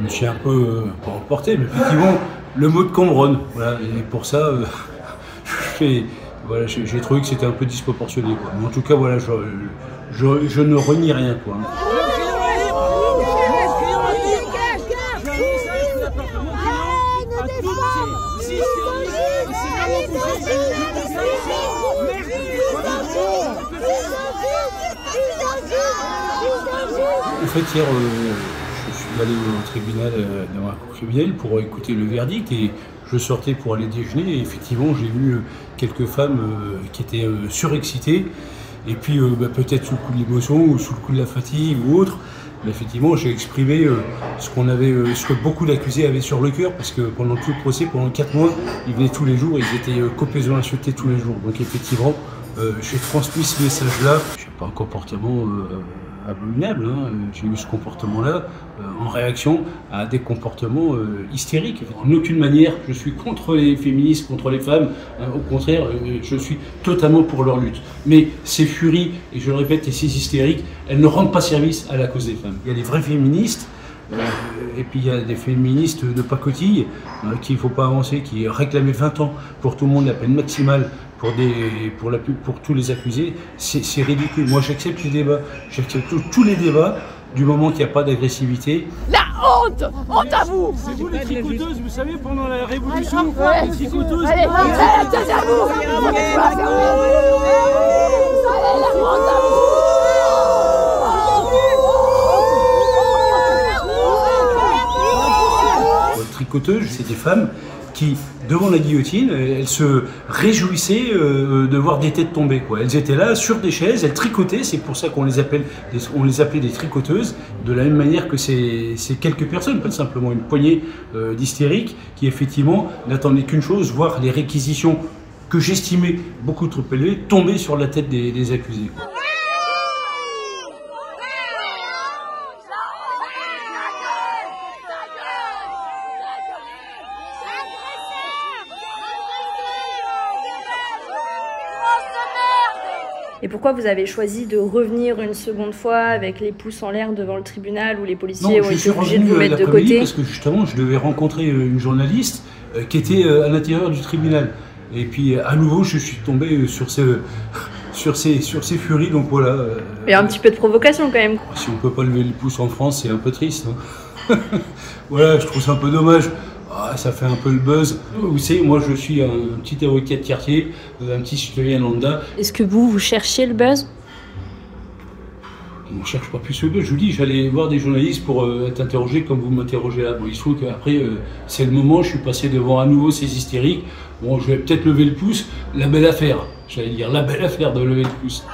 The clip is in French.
je me suis un peu pas emporté, mais effectivement, le mot de Cambronne. Voilà, et pour ça, voilà, j'ai trouvé que c'était un peu disproportionné, quoi. Mais en tout cas, voilà, je ne renie rien, quoi. En fait, hier, je suis allé au tribunal, dans la cour criminelle, pour écouter le verdict, et je sortais pour aller déjeuner, et effectivement, j'ai vu quelques femmes qui étaient surexcitées, et puis peut-être sous le coup de l'émotion, ou sous le coup de la fatigue, ou autre. Mais effectivement, j'ai exprimé ce que beaucoup d'accusés avaient sur le cœur, parce que pendant tout le procès, pendant 4 mois, ils venaient tous les jours, ils étaient copieusement insultés tous les jours. Donc effectivement, j'ai transmis ce message-là. Je n'ai pas un comportement abominable, hein. J'ai eu ce comportement-là en réaction à des comportements hystériques. En aucune manière, je suis contre les féministes, contre les femmes. Au contraire, je suis totalement pour leur lutte. Mais ces furies, et je le répète, et ces hystériques, elles ne rendent pas service à la cause des femmes. Il y a des vrais féministes, et puis il y a des féministes de pacotille qu'il ne faut pas avancer, qui réclamaient 20 ans pour tout le monde la peine maximale pour tous les accusés. C'est ridicule. Moi j'accepte les débats, j'accepte tous les débats du moment qu'il n'y a pas d'agressivité. La honte! Honte à vous! C'est vous les tricoteuses, vous savez, pendant la Révolution, les tricoteuses... Allez, tenez à vous! Allez, la honte à vous! Tricoteuses, c'est des femmes qui, devant la guillotine, elles se réjouissaient de voir des têtes tomber, quoi. Elles étaient là, sur des chaises, elles tricotaient, c'est pour ça qu'on les appelait des tricoteuses, de la même manière que c'est quelques personnes, pas simplement une poignée d'hystériques, qui effectivement n'attendaient qu'une chose, voir les réquisitions que j'estimais beaucoup trop élevées, tomber sur la tête des accusés, quoi. Et pourquoi vous avez choisi de revenir une seconde fois avec les pouces en l'air devant le tribunal où les policiers ont été obligés de vous mettre de côté? Parce que justement, je devais rencontrer une journaliste qui était à l'intérieur du tribunal. Et puis à nouveau, je suis tombé sur ces furies, donc voilà. Il y a un petit peu de provocation quand même. Si on peut pas lever le pouce en France, c'est un peu triste, hein. Voilà, je trouve ça un peu dommage. Ah, ça fait un peu le buzz. Vous savez, moi je suis un petit avocat de quartier, un petit citoyen lambda. Est-ce que vous cherchez le buzz? On ne cherche pas plus le buzz. Je vous dis, j'allais voir des journalistes pour être interrogé comme vous m'interrogez là. Bon, il se trouve qu'après, c'est le moment, je suis passé devant à nouveau ces hystériques. Bon, je vais peut-être lever le pouce. La belle affaire, j'allais dire, la belle affaire de lever le pouce.